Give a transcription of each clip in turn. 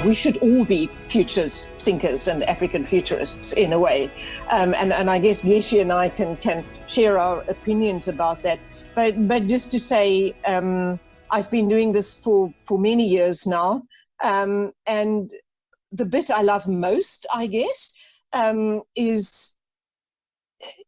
We should all be futures thinkers and African futurists in a way. And I guess Geshe and I can share our opinions about that. But just to say, I've been doing this for many years now. And the bit I love most, I guess, is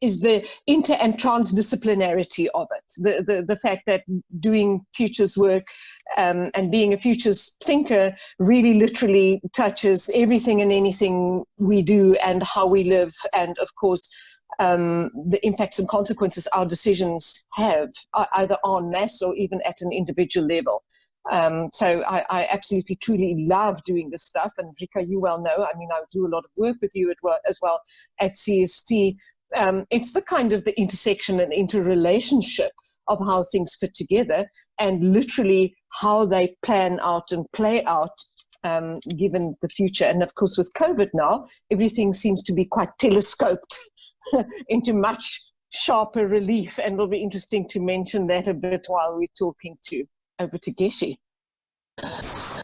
the inter and transdisciplinarity of it. The fact that doing futures work and being a futures thinker really literally touches everything and anything we do and how we live, and of course the impacts and consequences our decisions have, either en masse or even at an individual level. So I absolutely, truly love doing this stuff. And Rika, you well know, I mean, I do a lot of work with you as well at CST. It's the kind of the intersection and interrelationship of how things fit together and literally how they plan out and play out given the future. And of course, with COVID now, everything seems to be quite telescoped into much sharper relief. And it'll be interesting to mention that a bit while we're talking over to Geshe.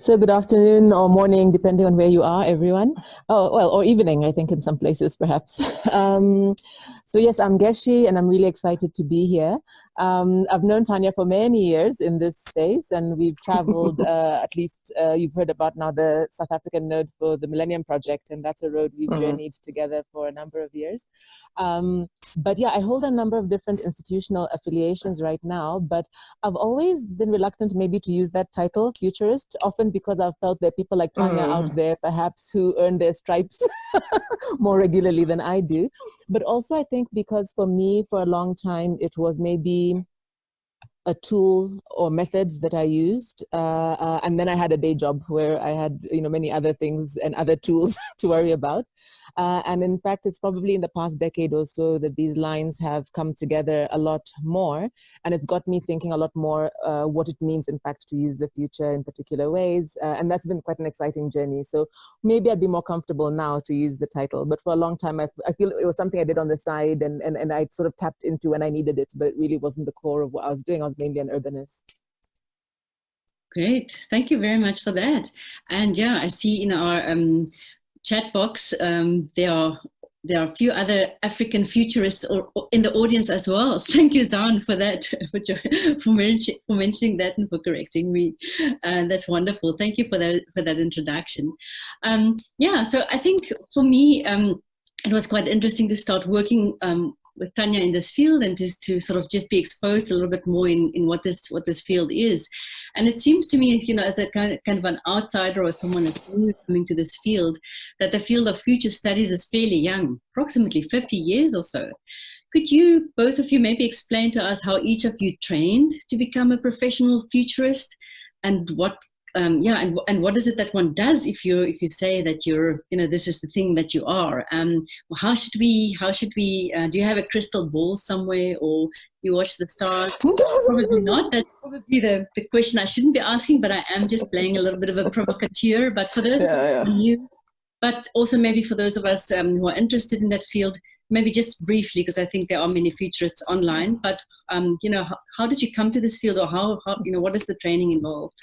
So good afternoon or morning, depending on where you are, everyone. Oh, well, or evening, I think, in some places, perhaps. So yes, I'm Geshe, and I'm really excited to be here. I've known Tanja for many years in this space, and we've traveled, at least you've heard about now the South African node for the Millennium Project, and that's a road we've journeyed together for a number of years. But yeah, I hold a number of different institutional affiliations right now, but I've always been reluctant maybe to use that title, futurist, often because I've felt there are people like Tanja out there, perhaps, who earn their stripes more regularly than I do. But also I think because for me, for a long time, it was maybe a tool or methods that I used. And then I had a day job where I had, many other things and other tools to worry about. And in fact, it's probably in the past decade or so that these lines have come together a lot more. And it's got me thinking a lot more what it means, in fact, to use the future in particular ways. And that's been quite an exciting journey. So maybe I'd be more comfortable now to use the title. But for a long time, I feel it was something I did on the side and I sort of tapped into when I needed it, but it really wasn't the core of what I was doing. I was mainly an urbanist. Great. Thank you very much for that. And yeah, I see in our chat box, there are a few other African futurists in the audience as well. Thank you, Zan, for that, for mentioning that and for correcting me. That's wonderful. Thank you for that introduction. Yeah, so I think for me, it was quite interesting to start working with Tanja in this field and just to sort of just be exposed a little bit more in what this field is. And it seems to me, as a kind of an outsider or someone that's new coming to this field, that the field of future studies is fairly young, approximately 50 years or so. Could you, both of you, maybe explain to us how each of you trained to become a professional futurist, and what and what is it that one does if you say that you're, this is the thing that you are? How should we, do you have a crystal ball somewhere, or you watch the stars? Probably not. That's probably the question I shouldn't be asking, but I am just playing a little bit of a provocateur. But for those of you, but also maybe for those of us who are interested in that field, maybe just briefly, because I think there are many futurists online, but, how did you come to this field, or how what is the training involved?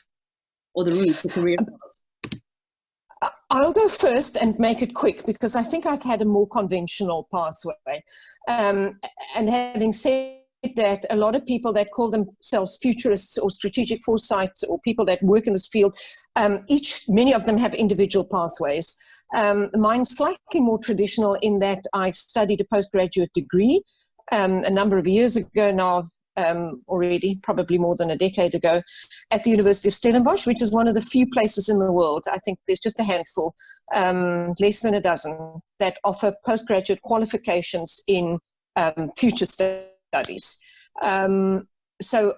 Or the route, the career path? I'll go first and make it quick, because I think I've had a more conventional pathway. And having said that, a lot of people that call themselves futurists or strategic foresight or people that work in this field, many of them have individual pathways. Mine's slightly more traditional in that I studied a postgraduate degree a number of years ago now, already, probably more than a decade ago, at the University of Stellenbosch, which is one of the few places in the world, I think there's just a handful, less than a dozen, that offer postgraduate qualifications in future studies. So,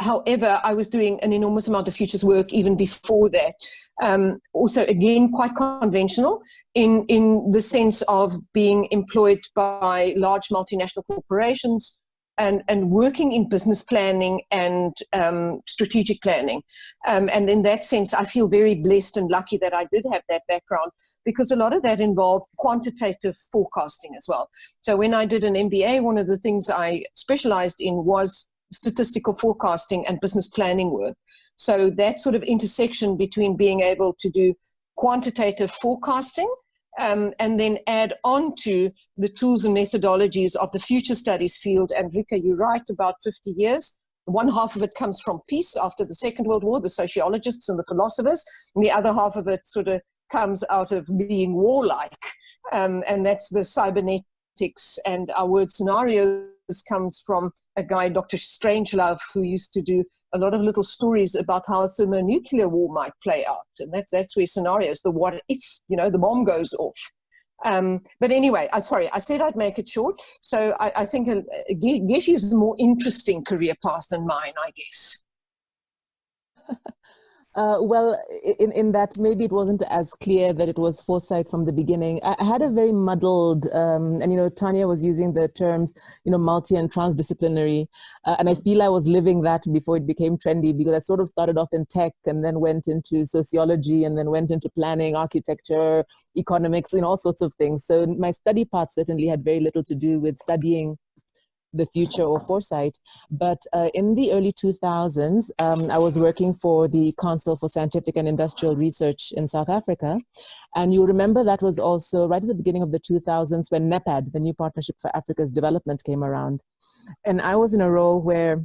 however, I was doing an enormous amount of futures work even before that. Also, again, quite conventional in the sense of being employed by large multinational corporations, and working in business planning and strategic planning. And in that sense, I feel very blessed and lucky that I did have that background, because a lot of that involved quantitative forecasting as well. So when I did an MBA, one of the things I specialized in was statistical forecasting and business planning work. So that sort of intersection between being able to do quantitative forecasting and then add on to the tools and methodologies of the future studies field. And Rika, you're right, about 50 years. One half of it comes from peace after the Second World War, the sociologists and the philosophers, and the other half of it sort of comes out of being warlike, and that's the cybernetics. And our word scenarios comes from a guy, Dr. Strangelove, who used to do a lot of little stories about how a thermonuclear war might play out, and that's where scenarios, the what if, the bomb goes off. But anyway, I said I'd make it short. So I think Geshe is a more interesting career path than mine, I guess. Well, in that maybe it wasn't as clear that it was foresight from the beginning. I had a very muddled, and Tanja was using the terms, multi and transdisciplinary, and I feel I was living that before it became trendy, because I sort of started off in tech and then went into sociology and then went into planning, architecture, economics, all sorts of things. So my study path certainly had very little to do with studying the future or foresight. But in the early 2000s, I was working for the Council for Scientific and Industrial Research in South Africa. And you remember that was also right at the beginning of the 2000s when NEPAD, the New Partnership for Africa's Development, came around. And I was in a role where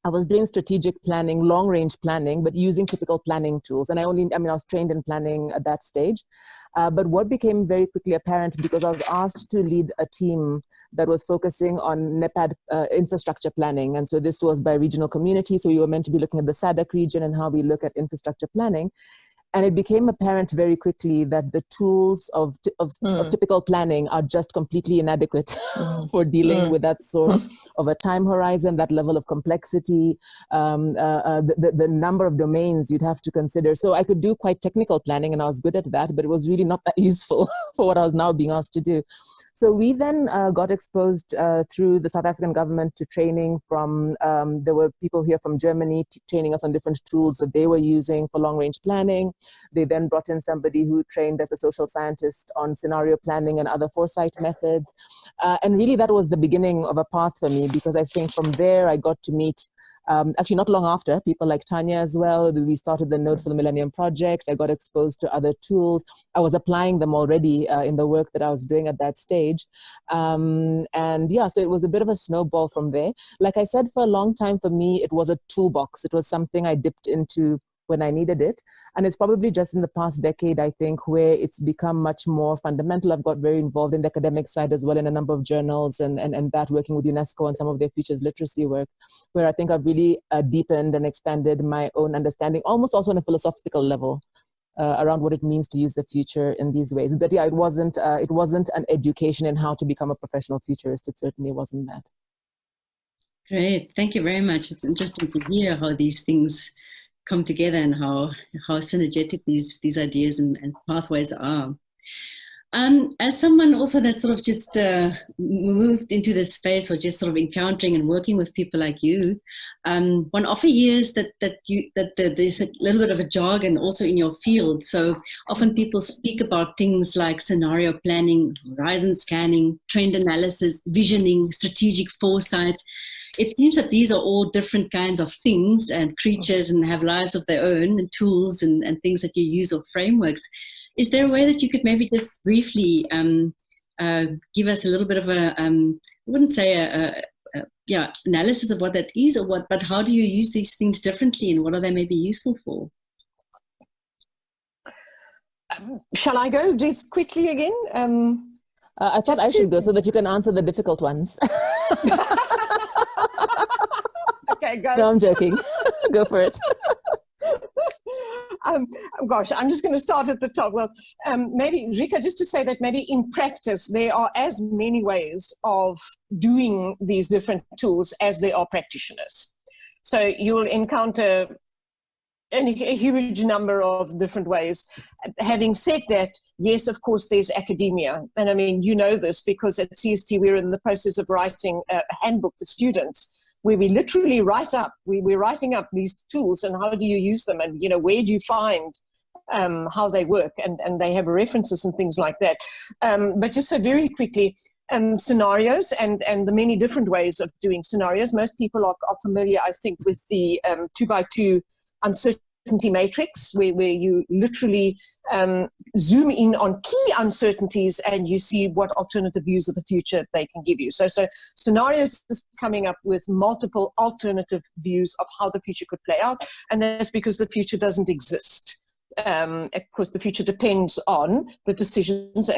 I was doing strategic planning, long-range planning, but using typical planning tools. And I was trained in planning at that stage. But what became very quickly apparent, because I was asked to lead a team that was focusing on NEPAD infrastructure planning. And so this was by regional community. So we were meant to be looking at the SADC region and how we look at infrastructure planning. And it became apparent very quickly that the tools of typical planning are just completely inadequate for dealing with that sort of a time horizon, that level of complexity, the number of domains you'd have to consider. So I could do quite technical planning, and I was good at that, but it was really not that useful for what I was now being asked to do. So we then got exposed through the South African government to training from, there were people here from Germany training us on different tools that they were using for long-range planning. They then brought in somebody who trained as a social scientist on scenario planning and other foresight methods. And really that was the beginning of a path for me, because I think from there I got to meet, actually not long after, people like Tanja as well. We started the Node for the Millennium Project. I got exposed to other tools. I was applying them already in the work that I was doing at that stage. So it was a bit of a snowball from there. Like I said, for a long time for me, it was a toolbox. It was something I dipped into when I needed it. And it's probably just in the past decade, I think, where it's become much more fundamental. I've got very involved in the academic side as well, in a number of journals and that, working with Unesco and some of their futures literacy work, where I think I've really deepened and expanded my own understanding, almost also on a philosophical level, around what it means to use the future in these ways. But yeah, it wasn't an education in how to become a professional futurist. It certainly wasn't that. Great, thank you very much. It's interesting to hear how these things come together and how synergetic these ideas and pathways are. As someone also that sort of just moved into this space, or just sort of encountering and working with people like you, one often hears that there's a little bit of a jargon also in your field. So often people speak about things like scenario planning, horizon scanning, trend analysis, visioning, strategic foresight. It seems that these are all different kinds of things and creatures and have lives of their own, and tools and things that you use, or frameworks. Is there a way that you could maybe just briefly give us a little bit of I wouldn't say analysis of what that is, or what, but how do you use these things differently, and what are they maybe useful for? Shall I go just quickly again? I thought I should go so that you can answer the difficult ones. Okay, go. No, I'm joking. Go for it. Gosh, I'm just going to start at the top. Well, maybe, Rika, just to say that maybe in practice, there are as many ways of doing these different tools as there are practitioners. So you'll encounter a huge number of different ways. Having said that, yes, of course, there's academia. And I mean, you know this because at CST, we're in the process of writing a handbook for students where we literally we're writing up these tools and how do you use them, and, where do you find how they work, and they have references and things like that. But just so very quickly, scenarios and the many different ways of doing scenarios. Most people are familiar, I think, with the 2x2 uncertainty matrix, where you literally zoom in on key uncertainties and you see what alternative views of the future they can give you. So scenarios is coming up with multiple alternative views of how the future could play out, and that's because the future doesn't exist. Of course, the future depends on the decisions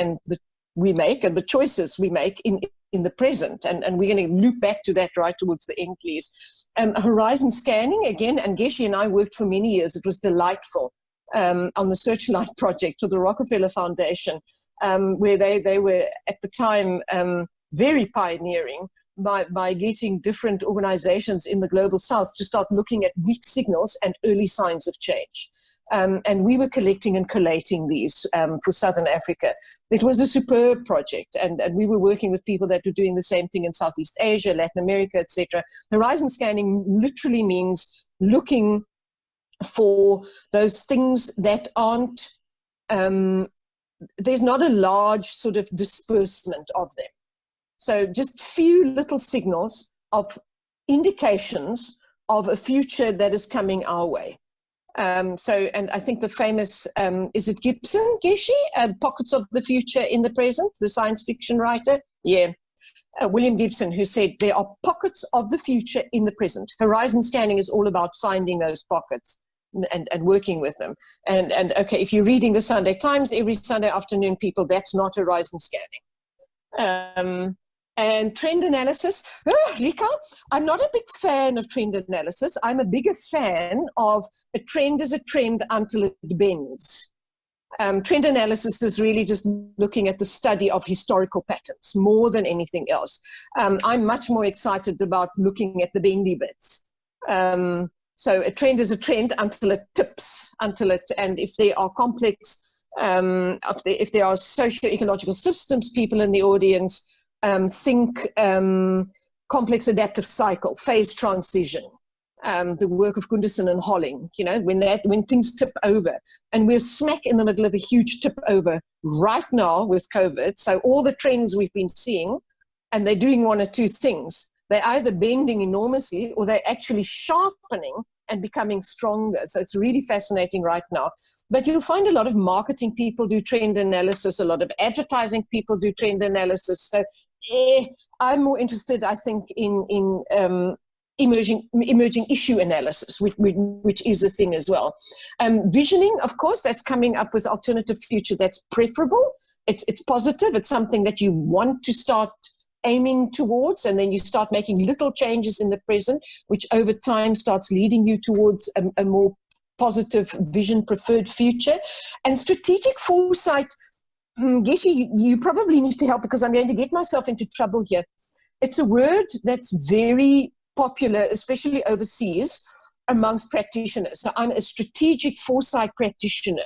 we make and the choices we make in the present. And we're going to loop back to that right towards the end, please. Horizon scanning, again, and Geshe and I worked for many years. It was delightful on the Searchlight project for the Rockefeller Foundation, where they were at the time very pioneering by getting different organizations in the global south to start looking at weak signals and early signs of change. And we were collecting and collating these for Southern Africa. It was a superb project, and we were working with people that were doing the same thing in Southeast Asia, Latin America, etc. Horizon scanning literally means looking for those things that aren't, there's not a large sort of disbursement of them. So just few little signals of indications of a future that is coming our way. And I think the famous, is it Gibson, Geshe? Pockets of the Future in the Present, the science fiction writer? Yeah. William Gibson, who said there are pockets of the future in the present. Horizon scanning is all about finding those pockets and working with them. And okay, if you're reading the Sunday Times every Sunday afternoon, people, that's not horizon scanning. And trend analysis, Rika, I'm not a big fan of trend analysis. I'm a bigger fan of a trend is a trend until it bends. Trend analysis is really just looking at the study of historical patterns more than anything else. I'm much more excited about looking at the bendy bits. So a trend is a trend until it tips, and if there are complex, if there are socio-ecological systems, people in the audience, think complex adaptive cycle, phase transition, the work of Gunderson and Holling, when things tip over, and we're smack in the middle of a huge tip over right now with COVID. So all the trends we've been seeing, and they're doing one or two things. They're either bending enormously or they're actually sharpening and becoming stronger. So it's really fascinating right now. But you'll find a lot of marketing people do trend analysis, a lot of advertising people do trend analysis. So I'm more interested, I think, in emerging issue analysis, which is a thing as well. Visioning, of course, that's coming up with alternative future that's preferable. It's positive. It's something that you want to start aiming towards, and then you start making little changes in the present, which over time starts leading you towards a more positive vision, preferred future. And strategic foresight, Geshe, you probably need to help because I'm going to get myself into trouble here. It's a word that's very popular, especially overseas, amongst practitioners. So I'm a strategic foresight practitioner,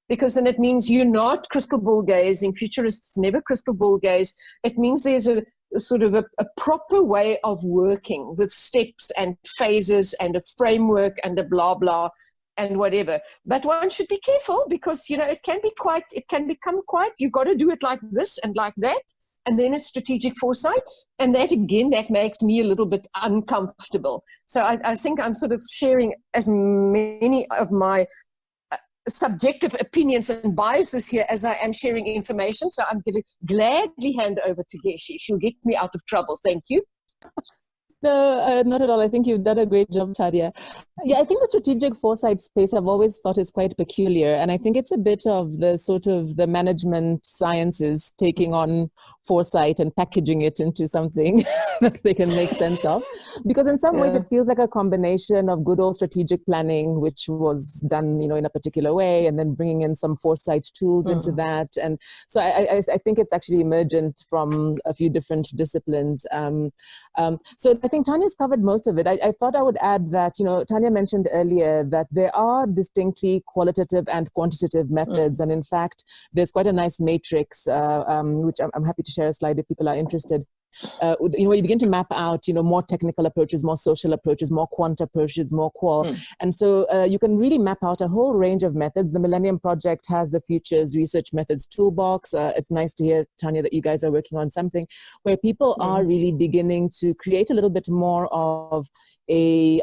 because then it means you're not crystal ball gazing. Futurists never crystal ball gaze. It means there's a sort of a proper way of working with steps and phases and a framework and a blah blah and whatever. But one should be careful because it can become quite, you've got to do it like this and like that, and then it's strategic foresight, and that again, that makes me a little bit uncomfortable. So I think I'm sort of sharing as many of my subjective opinions and biases here as I am sharing information. So I'm going to gladly hand over to Geshe. She'll get me out of trouble. Thank you. No, not at all. I think you've done a great job, Tanja. Yeah, I think the strategic foresight space I've always thought is quite peculiar. And I think it's a bit of the sort of the management sciences taking on foresight and packaging it into something that they can make sense of. Because in some ways it feels like a combination of good old strategic planning, which was done, in a particular way, and then bringing in some foresight tools into that. And so I think it's actually emergent from a few different disciplines. So I think Tanya's covered most of it. I thought I would add that, Tanja mentioned earlier that there are distinctly qualitative and quantitative methods. And in fact, there's quite a nice matrix, which I'm happy to share a slide if people are interested, you begin to map out, more technical approaches, more social approaches, more quant approaches, more qual. And so you can really map out a whole range of methods. The Millennium Project has the Futures Research Methods Toolbox. It's nice to hear, Tanja, that you guys are working on something where people are really beginning to create a little bit more of a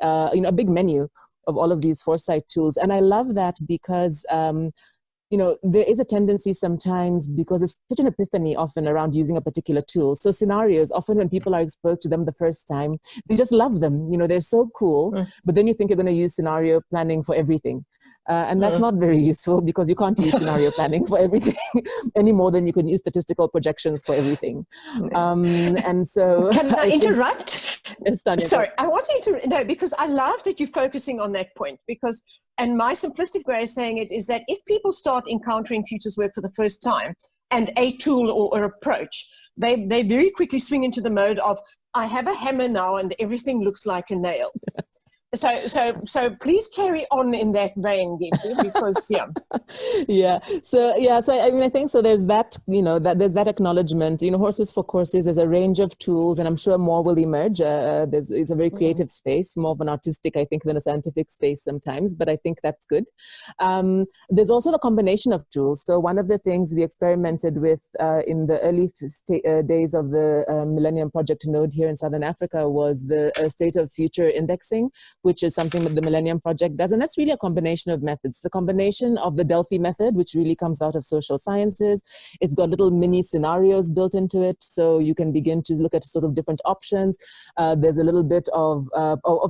big menu of all of these foresight tools. And I love that because there is a tendency sometimes, because it's such an epiphany often around using a particular tool. So scenarios, often when people are exposed to them the first time, they just love them. They're so cool, but then you think you're going to use scenario planning for everything. And that's not very useful, because you can't use scenario planning for everything any more than you can use statistical projections for everything. And so... Can I interrupt? Sorry, I want you to... No, because I love that you're focusing on that point, because... And my simplistic way of saying it is that if people start encountering futures work for the first time, and a tool or approach, they very quickly swing into the mode of, I have a hammer now and everything looks like a nail. So please carry on in that vein, Gigi, because So I think so. There's that, there's that acknowledgement. Horses for Courses. There's a range of tools, and I'm sure more will emerge. It's a very creative space, more of an artistic, I think, than a scientific space sometimes. But I think that's good. There's also the combination of tools. So one of the things we experimented with in the early days of the Millennium Project node here in Southern Africa was the state of future indexing, which is something that the Millennium Project does. And that's really a combination of methods. The combination of the Delphi method, which really comes out of social sciences. It's got little mini scenarios built into it, so you can begin to look at sort of different options. There's a little bit of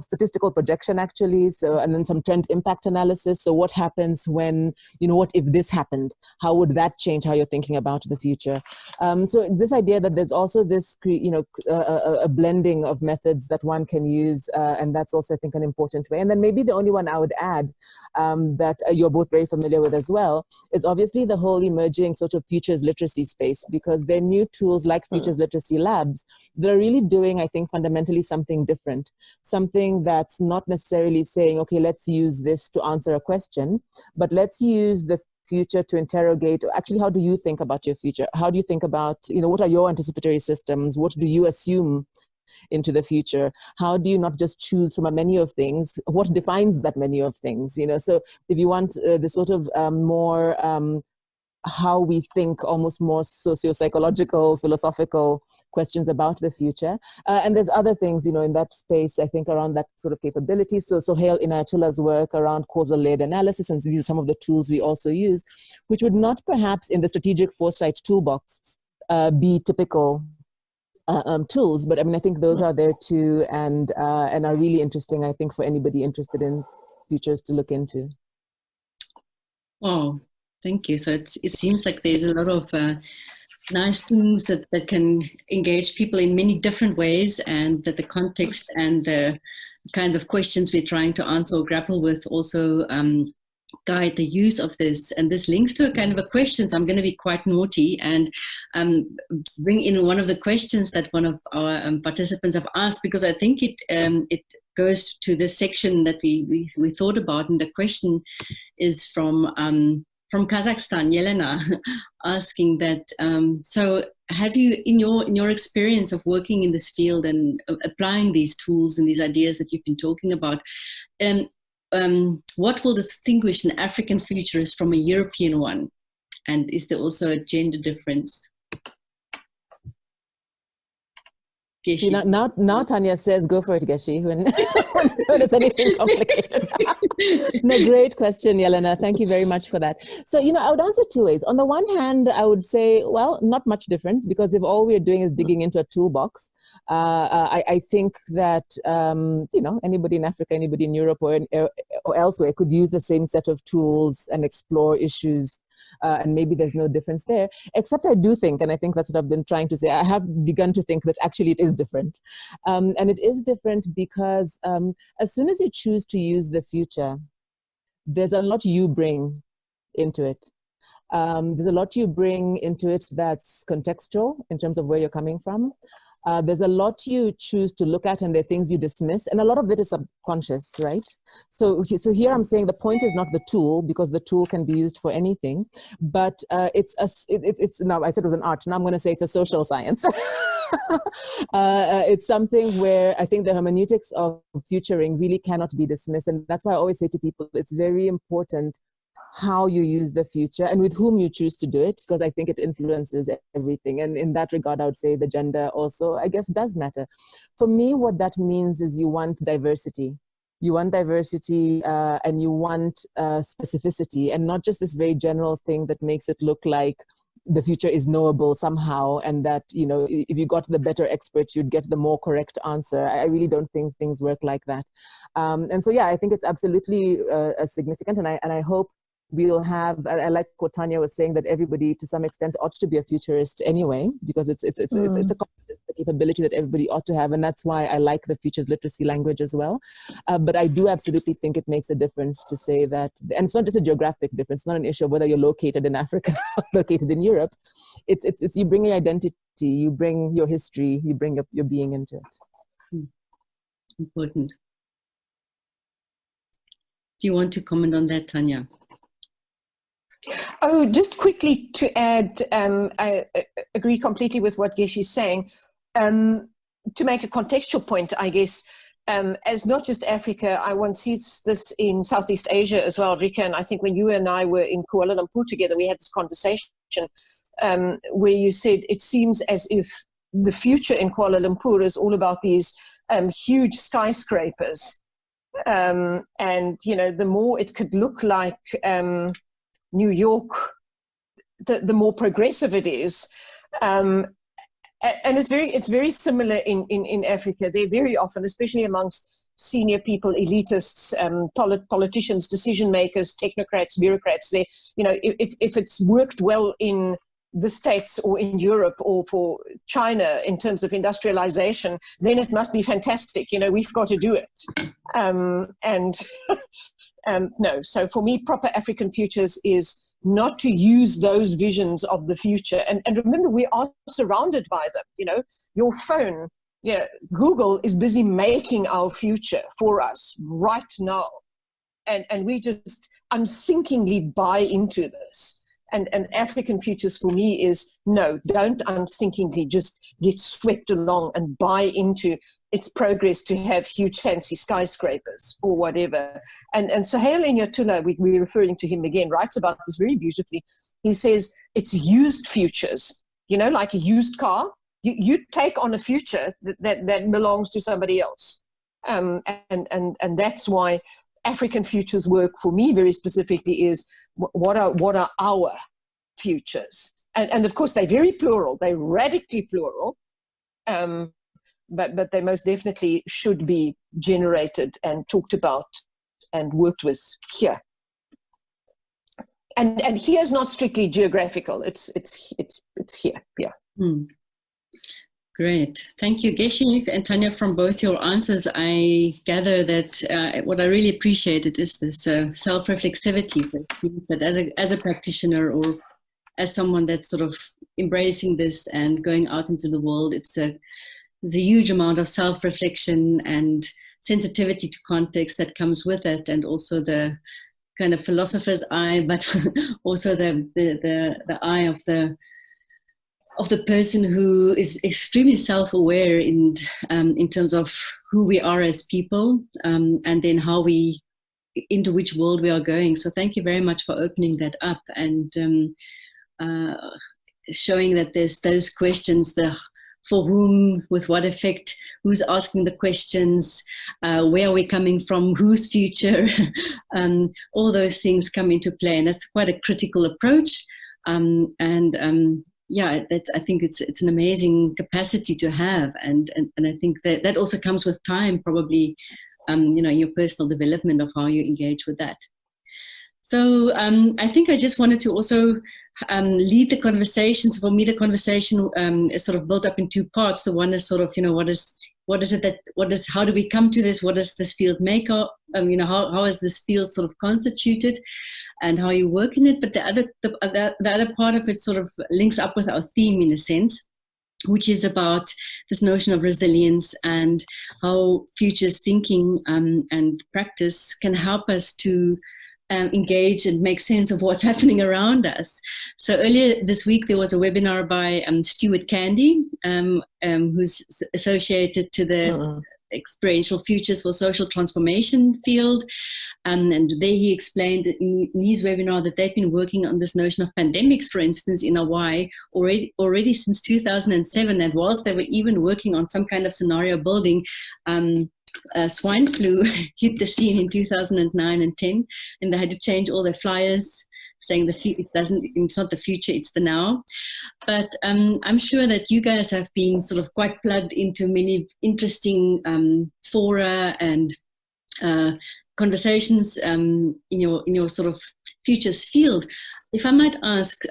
statistical projection, actually. So, and then some trend impact analysis. So what happens when, what if this happened? How would that change how you're thinking about the future? So this idea that there's also this, a blending of methods that one can use, and that's also, I think, an important way. And then maybe the only one I would add that you're both very familiar with as well is obviously the whole emerging sort of futures literacy space, because there are new tools like futures literacy labs that are really doing, I think, fundamentally something different, something that's not necessarily saying, okay, let's use this to answer a question, but let's use the future to interrogate, actually, how do you think about your future? How do you think about, what are your anticipatory systems? What do you assume into the future? How do you not just choose from a menu of things? What defines that menu of things? So if you want the sort of more how we think, almost more socio-psychological, philosophical questions about the future. And there's other things, in that space, I think, around that sort of capability. So Sohail Inayatullah's work around causal-layered analysis, and these are some of the tools we also use, which would not perhaps in the strategic foresight toolbox be typical tools, but I think those are there too, and are really interesting, I think, for anybody interested in futures to look into. Oh, thank you. So it seems like there's a lot of nice things that can engage people in many different ways, and that the context and the kinds of questions we're trying to answer or grapple with also guide the use of this. And this links to a kind of a question, so I'm going to be quite naughty and bring in one of the questions that one of our participants have asked, because I think it goes to this section that we thought about. And the question is from Kazakhstan, Yelena, asking that, so have you, in your experience of working in this field and applying these tools and these ideas that you've been talking about, what will distinguish an African futurist from a European one? And is there also a gender difference? See, now Tanja says, go for it, Geshe, when it's anything complicated. No, great question, Yelena. Thank you very much for that. So, I would answer two ways. On the one hand, I would say, well, not much different, because if all we're doing is digging into a toolbox, I think that, anybody in Africa, anybody in Europe or elsewhere could use the same set of tools and explore issues. And maybe there's no difference there, except I do think, and I think that's what I've been trying to say, I have begun to think that actually it is different. And it is different because as soon as you choose to use the future, there's a lot you bring into it. There's a lot you bring into it that's contextual in terms of where you're coming from. There's a lot you choose to look at, and there are things you dismiss, and a lot of it is subconscious, right? So here I'm saying the point is not the tool, because the tool can be used for anything, but it's now I said it was an art. Now I'm going to say it's a social science. It's something where I think the hermeneutics of futuring really cannot be dismissed, and that's why I always say to people, it's very important how you use the future and with whom you choose to do it, because I think it influences everything. And in that regard, I would say the gender also, I guess, does matter. For me, what that means is you want diversity. You want diversity and you want specificity, and not just this very general thing that makes it look like the future is knowable somehow, and that, you know, if you got the better experts, you'd get the more correct answer. I really don't think things work like that. And so, yeah, I think it's absolutely significant, and I hope we'll have, I like what Tanja was saying, that everybody to some extent ought to be a futurist anyway, because it's a capability that everybody ought to have. And that's why I like the futures literacy language as well. But I do absolutely think it makes a difference to say that, and it's not just a geographic difference, it's not an issue of whether you're located in Africa or located in Europe. It's you bring your identity, you bring your history, you bring your being into it. Important. Do you want to comment on that, Tanja? Oh, just quickly to add, I agree completely with what Geshe's saying. To make a contextual point, I guess, as not just Africa, I once see this in Southeast Asia as well, Rika, and I think when you and I were in Kuala Lumpur together, we had this conversation where you said it seems as if the future in Kuala Lumpur is all about these huge skyscrapers. And, you know, the more it could look like New York, the more progressive it is. And it's very similar in Africa. They're very often, especially amongst senior people, elitists, politicians, decision makers, technocrats, bureaucrats, they, you know, if it's worked well in the States or in Europe or for China in terms of industrialization, then it must be fantastic. You know, we've got to do it. No, so for me, proper African futures is not to use those visions of the future. And remember, we are surrounded by them. You know, your phone, yeah, Google is busy making our future for us right now. And we just unthinkingly buy into this. And African futures for me is, no, don't unthinkingly just get swept along and buy into its progress to have huge fancy skyscrapers or whatever. And Sohail Enyatullah, we're referring to him again, writes about this very beautifully. He says it's used futures, you know, like a used car. You take on a future that belongs to somebody else. And that's why African futures work for me very specifically is what are our futures? And of course, they're very plural. They're radically plural. But they most definitely should be generated and talked about and worked with here. And here is not strictly geographical. It's here. Yeah. Great. Thank you, Geshe and Tanja, from both your answers. I gather that what I really appreciated is this self-reflexivity. So it seems that as a practitioner or as someone that's sort of embracing this and going out into the world, it's a huge amount of self-reflection and sensitivity to context that comes with it, and also the kind of philosopher's eye, but also the eye of the person who is extremely self-aware in terms of who we are as people, and then into which world we are going. So thank you very much for opening that up and showing that there's those questions, the for whom, with what effect, who's asking the questions, where are we coming from, whose future, all those things come into play. And that's quite a critical approach. Yeah, I think it's an amazing capacity to have, and I think that also comes with time, probably, your personal development of how you engage with that. So I think I just wanted to also lead the conversation. So for me, the conversation is sort of built up in two parts. The one is sort of, how do we come to this? What does this field make of? How is this field sort of constituted, and how you work in it? But the other part of it sort of links up with our theme in a sense, which is about this notion of resilience and how futures thinking and practice can help us to engage and make sense of what's happening around us. So earlier this week, there was a webinar by Stuart Candy, who's associated to the experiential futures for social transformation field. And there he explained in his webinar that they've been working on this notion of pandemics, for instance, in Hawaii already since 2007. And whilst they were even working on some kind of scenario building, swine flu hit the scene in 2009 and 10, and they had to change all their flyers saying it's not the future, it's the now. But I'm sure that you guys have been sort of quite plugged into many interesting fora and conversations in your sort of futures field. If I might ask,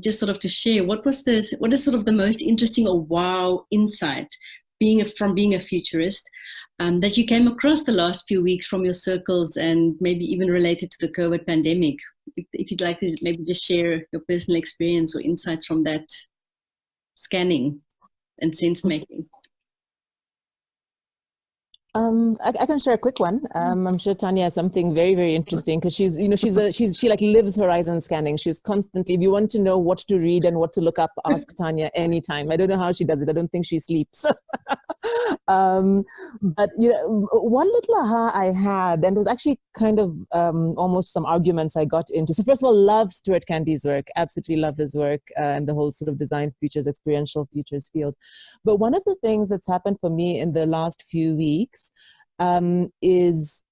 just sort of to share, what is sort of the most interesting or wow insight from being a futurist that you came across the last few weeks from your circles, and maybe even related to the COVID pandemic? If you'd like to maybe just share your personal experience or insights from that scanning and sense making. I can share a quick one. I'm sure Tanja has something very, very interesting, because she like lives horizon scanning. She's constantly, if you want to know what to read and what to look up, ask Tanja anytime. I don't know how she does it. I don't think she sleeps. But one little aha I had, and it was actually kind of almost some arguments I got into. So first of all, love Stuart Candy's work, absolutely love his work and the whole sort of design futures, experiential futures field. But one of the things that's happened for me in the last few weeks is,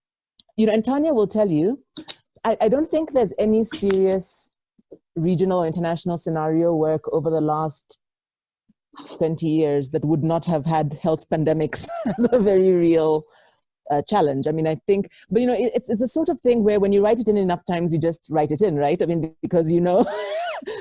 and Tanja will tell you, I don't think there's any serious regional or international scenario work over the last 20 years that would not have had health pandemics as a very real challenge. I mean, I think, but it's a sort of thing where when you write it in enough times, you just write it in, right? I mean, because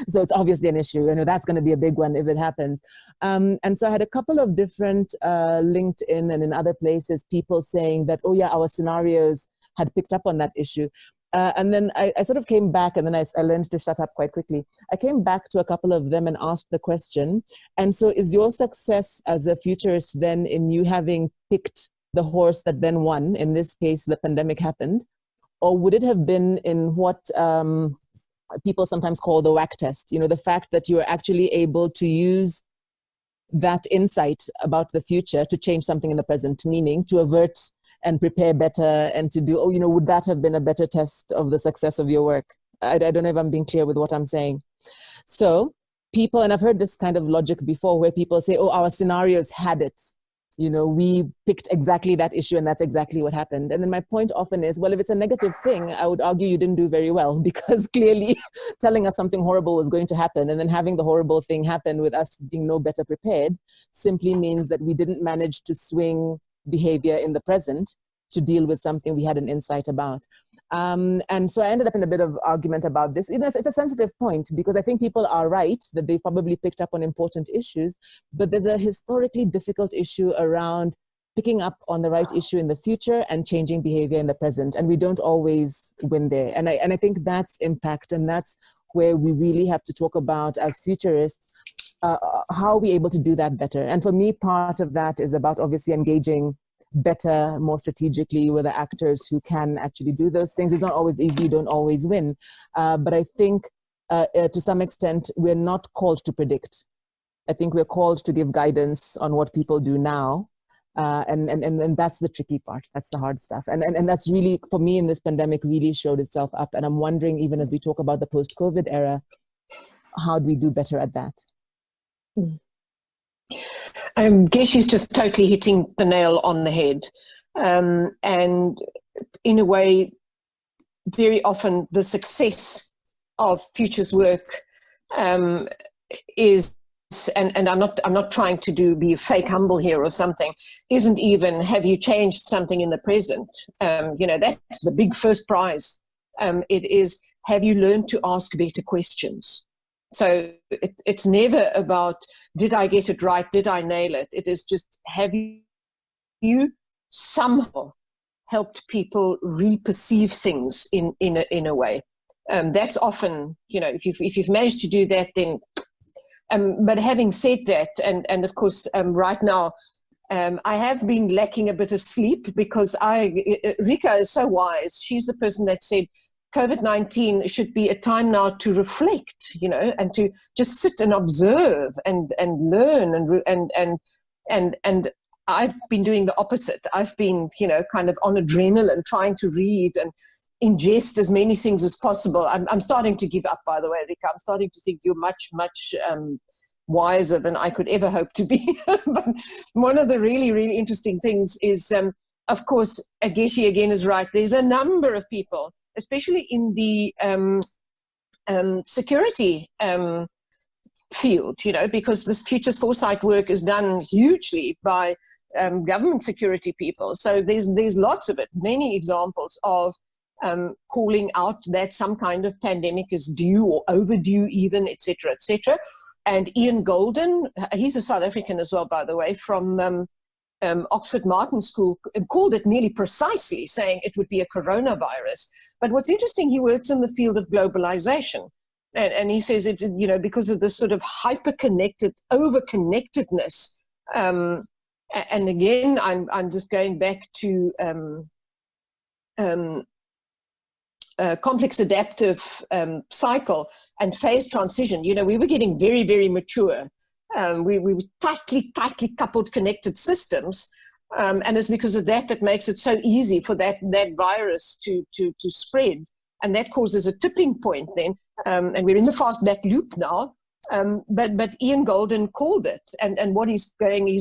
so it's obviously an issue. That's going to be a big one if it happens. And so I had a couple of different LinkedIn and in other places, people saying that, oh yeah, our scenarios had picked up on that issue. And then I sort of came back, and then I learned to shut up quite quickly. I came back to a couple of them and asked the question, and so is your success as a futurist then in you having picked the horse that then won, in this case, the pandemic happened, or would it have been in what people sometimes call the whack test, the fact that you are actually able to use that insight about the future to change something in the present, meaning to avert and prepare better and to do, would that have been a better test of the success of your work? I don't know if I'm being clear with what I'm saying. So people, and I've heard this kind of logic before where people say, oh, our scenarios had it. We picked exactly that issue and that's exactly what happened. And then my point often is, well, if it's a negative thing, I would argue you didn't do very well, because clearly telling us something horrible was going to happen and then having the horrible thing happen with us being no better prepared simply means that we didn't manage to swing behavior in the present to deal with something we had an insight about. And so I ended up in a bit of argument about this. It's a sensitive point, because I think people are right that they've probably picked up on important issues, but there's a historically difficult issue around picking up on the right issue in the future and changing behavior in the present. And we don't always win there. And I think that's impact, and that's where we really have to talk about as futurists, how are we able to do that better? And for me, part of that is about obviously engaging better, more strategically with the actors who can actually do those things. It's not always easy, you don't always win. But I think to some extent, we're not called to predict. I think we're called to give guidance on what people do now. And that's the tricky part. That's the hard stuff. And that's really, for me, in this pandemic, really showed itself up. And I'm wondering, even as we talk about the post-COVID era, how do we do better at that? I guess she's just totally hitting the nail on the head. And in a way, very often the success of futures work is, and I'm not trying to be fake humble here or something, isn't even have you changed something in the present. That's the big first prize. It is, have you learned to ask better questions? So it's never about, did I get it right? Did I nail it? It is just, have you somehow helped people re-perceive things in a way? That's often, if you've managed to do that, then But having said that, and of course, right now, I have been lacking a bit of sleep because Rika is so wise. She's the person that said COVID-19 should be a time now to reflect, and to just sit and observe and learn and I've been doing the opposite. I've been, kind of on adrenaline, trying to read and ingest as many things as possible. I'm starting to give up, by the way, Rika. I'm starting to think you're much, much wiser than I could ever hope to be. But one of the really, really interesting things is, of course, Geshe again is right. There's a number of people, especially in the security field, because this futures foresight work is done hugely by government security people. So there's lots of it, many examples of calling out that some kind of pandemic is due or overdue even, etc., etc. And Ian Golden, he's a South African as well, by the way, from Oxford Martin School, called it nearly precisely, saying it would be a coronavirus. But what's interesting, he works in the field of globalization. And he says it, because of this sort of hyper-connected, over-connectedness. And again, I'm just going back to complex adaptive cycle and phase transition. We were getting very, very mature. We were tightly coupled, connected systems. And it's because of that makes it so easy for that virus to spread. And that causes a tipping point then. And we're in the fast-back loop now. But Ian Golden called it. And what he's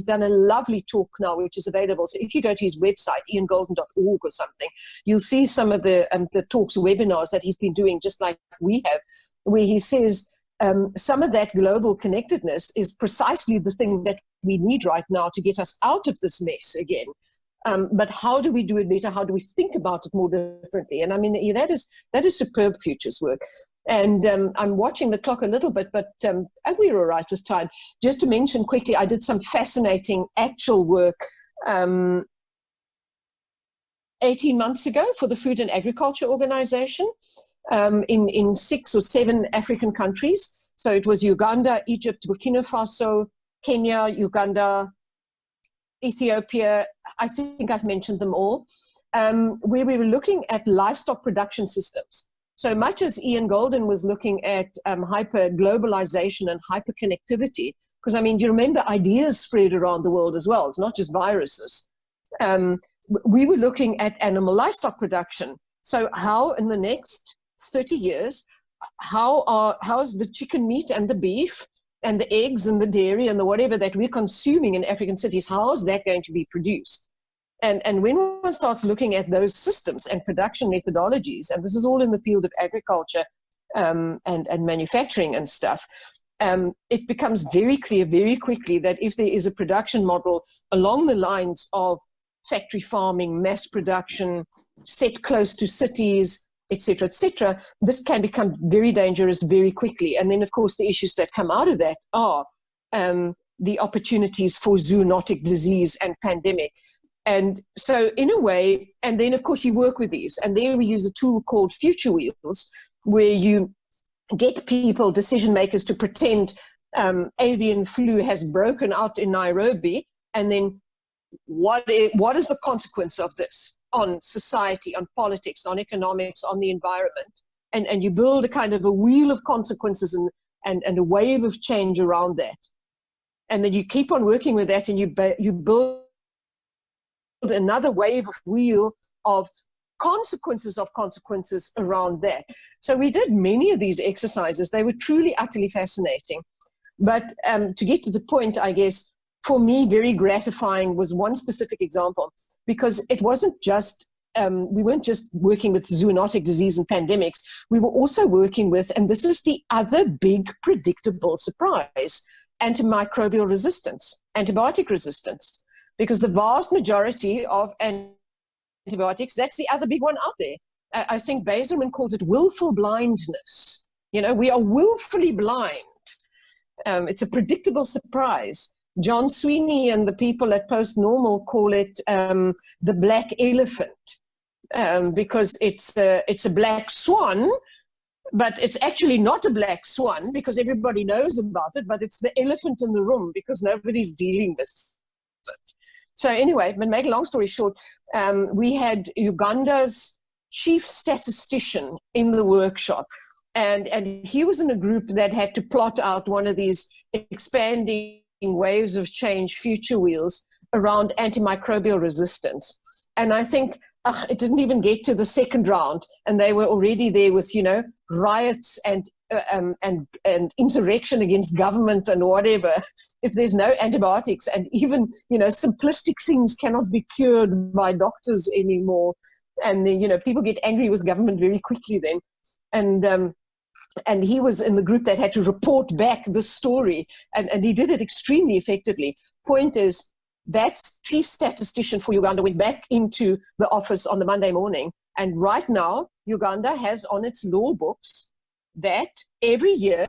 done a lovely talk now, which is available. So if you go to his website, iangolden.org or something, you'll see some of the talks, webinars that he's been doing, just like we have, where he says some of that global connectedness is precisely the thing that we need right now to get us out of this mess again. But how do we do it better? How do we think about it more differently? And I mean, that is superb futures work. And I'm watching the clock a little bit, but we're all right with time. Just to mention quickly, I did some fascinating actual work 18 months ago for the Food and Agriculture Organization in 6 or 7 African countries. So it was Uganda, Egypt, Burkina Faso, Kenya, Uganda, Ethiopia. I think I've mentioned them all, where we were looking at livestock production systems. So much as Ian Golden was looking at hyper-globalization and hyper-connectivity, because, I mean, do you remember ideas spread around the world as well? It's not just viruses. We were looking at animal livestock production. So how in the next 30 years, how's the chicken meat and the beef and the eggs and the dairy and the whatever that we're consuming in African cities, how is that going to be produced? And when one starts looking at those systems and production methodologies, and this is all in the field of agriculture and manufacturing and stuff, it becomes very clear very quickly that if there is a production model along the lines of factory farming, mass production, set close to cities, etc., this can become very dangerous very quickly. And then, of course, the issues that come out of that are the opportunities for zoonotic disease and pandemic. And so in a way, and then of course you work with these, and there we use a tool called Future Wheels, where you get people, decision makers, to pretend avian flu has broken out in Nairobi, and then what is the consequence of this on society, on politics, on economics, on the environment, and you build a kind of a wheel of consequences and a wave of change around that, and then you keep on working with that, and you build another wave of wheel of consequences around that. So we did many of these exercises. They were truly, utterly fascinating. But to get to the point, I guess, for me, very gratifying was one specific example, because it wasn't just, we weren't just working with zoonotic disease and pandemics. We were also working with, and this is the other big predictable surprise, antimicrobial resistance, antibiotic resistance. Because the vast majority of antibiotics, that's the other big one out there. I think Baselman calls it willful blindness. We are willfully blind. It's a predictable surprise. John Sweeney and the people at Post Normal call it the black elephant, because it's a black swan But it's actually not a black swan because everybody knows about it, but it's the elephant in the room because nobody's dealing with it. So anyway, but make a long story short, we had Uganda's chief statistician in the workshop, and he was in a group that had to plot out one of these expanding waves of change future wheels around antimicrobial resistance. And I think it didn't even get to the second round, and they were already there with, you know, riots and insurrection against government and whatever. If there's no antibiotics, and even, you know, simplistic things cannot be cured by doctors anymore, and then, you know, people get angry with government very quickly then. And he was in the group that had to report back the story, and he did it extremely effectively. Point is, that chief statistician for Uganda went back into the office on the Monday morning, and right now Uganda has on its law books that every year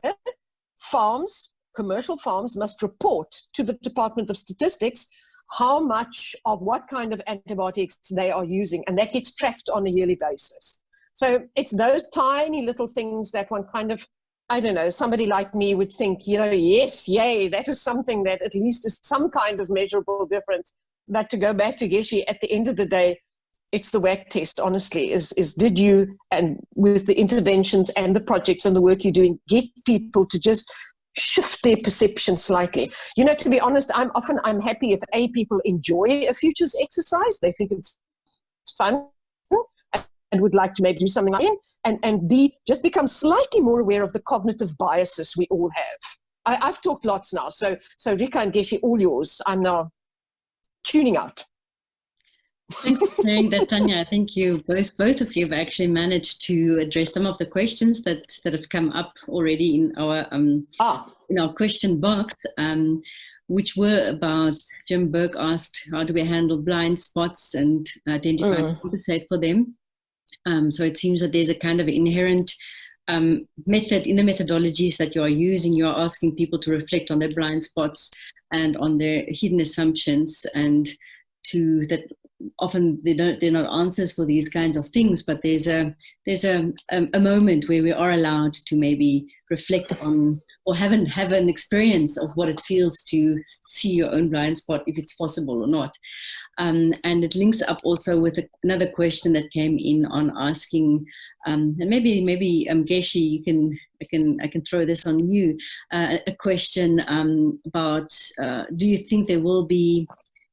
farms, commercial farms, must report to the Department of Statistics how much of what kind of antibiotics they are using, and that gets tracked on a yearly basis. So it's those tiny little things that one kind of, I don't know, somebody like me would think, you know, yes, yay, that is something that at least is some kind of measurable difference. But to go back to Geshe, at the end of the day, it's the WAC test, honestly, is did you, and with the interventions and the projects and the work you're doing, get people to just shift their perception slightly. You know, to be honest, I'm happy if people enjoy a futures exercise, they think it's fun and would like to maybe do something like it, and B, just become slightly more aware of the cognitive biases we all have. I've talked lots now, so Rika and Geshe, all yours. I'm now tuning out. Thanks for saying that, Tanja. I think you both of you have actually managed to address some of the questions that have come up already in our question box, which were about, Jim Burke asked, how do we handle blind spots and identify and compensate for them? So it seems that there's a kind of inherent method in the methodologies that you are using. You are asking people to reflect on their blind spots and on their hidden assumptions, and to that often they're not answers for these kinds of things, but there's a moment where we are allowed to maybe reflect on, or have an experience of what it feels to see your own blind spot, if it's possible or not. And it links up also with another question that came in on asking, and maybe Geshe, I can throw this on you, a question about, do you think there will be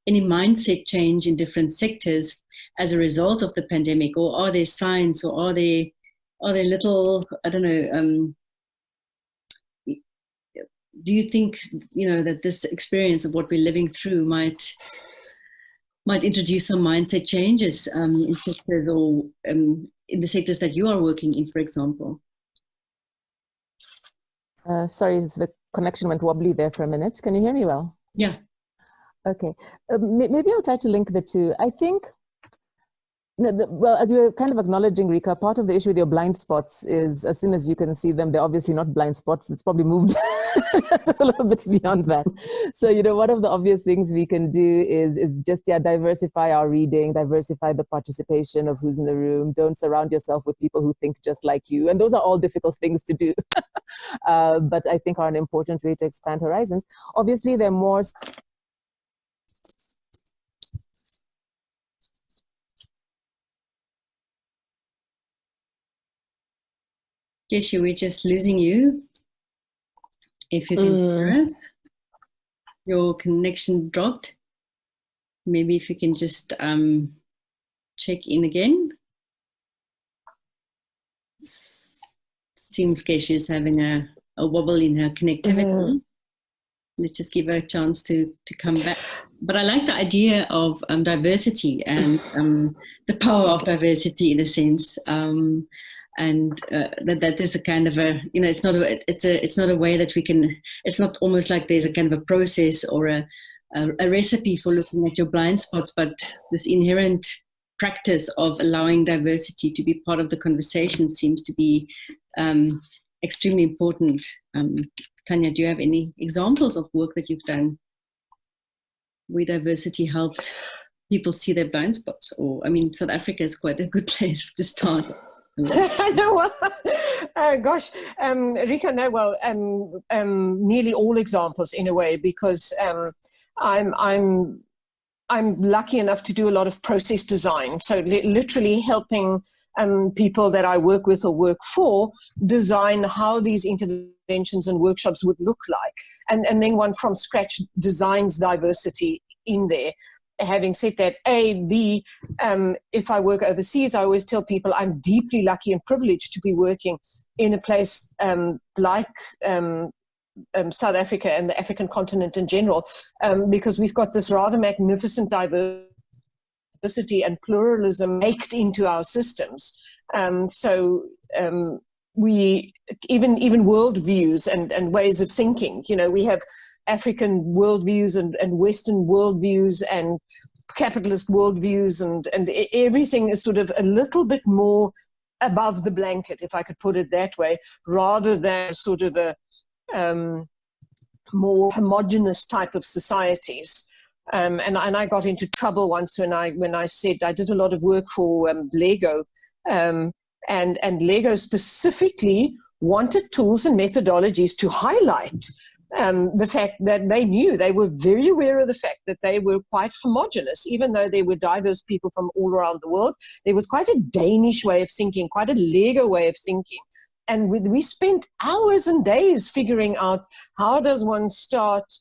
any mindset change in different sectors as a result of the pandemic, or are there signs, or are there little, I don't know, do you think, you know, that this experience of what we're living through might introduce some mindset changes in sectors, or in the sectors that you are working in, for example? Sorry, the connection went wobbly there for a minute. Can you hear me well? Yeah. Okay. Maybe I'll try to link the two. I think, you know, well, as you were kind of acknowledging, Rika, part of the issue with your blind spots is as soon as you can see them, they're obviously not blind spots. It's probably moved just a little bit beyond that. So, you know, one of the obvious things we can do is just, diversify our reading, diversify the participation of who's in the room. Don't surround yourself with people who think just like you. And those are all difficult things to do, but I think are an important way to expand horizons. Obviously, there are more... Geshe, we're just losing you. If you can hear us, your connection dropped. Maybe if you can just check in again. Seems Geshe is having a wobble in her connectivity. Let's just give her a chance to come back. But I like the idea of diversity and the power of diversity, in a sense. And that there's a kind of a, you know, it's not a way that we can, it's not almost like there's a kind of a process or a recipe for looking at your blind spots, but this inherent practice of allowing diversity to be part of the conversation seems to be extremely important. Tanja, do you have any examples of work that you've done where diversity helped people see their blind spots? Or, I mean, South Africa is quite a good place to start. I know. Gosh, Rika, no, well, nearly all examples in a way, because I'm lucky enough to do a lot of process design. So literally helping people that I work with or work for design how these interventions and workshops would look like. And then one from scratch designs diversity in there. Having said that, if I work overseas, I always tell people I'm deeply lucky and privileged to be working in a place like South Africa and the African continent in general, because we've got this rather magnificent diversity and pluralism baked into our systems. We even worldviews and ways of thinking. You know, we have African worldviews and Western worldviews and capitalist worldviews, and everything is sort of a little bit more above the blanket, if I could put it that way, rather than sort of a more homogenous type of societies. And I got into trouble once when I said I did a lot of work for Lego, and Lego specifically wanted tools and methodologies to highlight the fact that they were very aware of the fact that they were quite homogenous, even though there were diverse people from all around the world. There was quite a Danish way of thinking, quite a Lego way of thinking. And we spent hours and days figuring out how does one start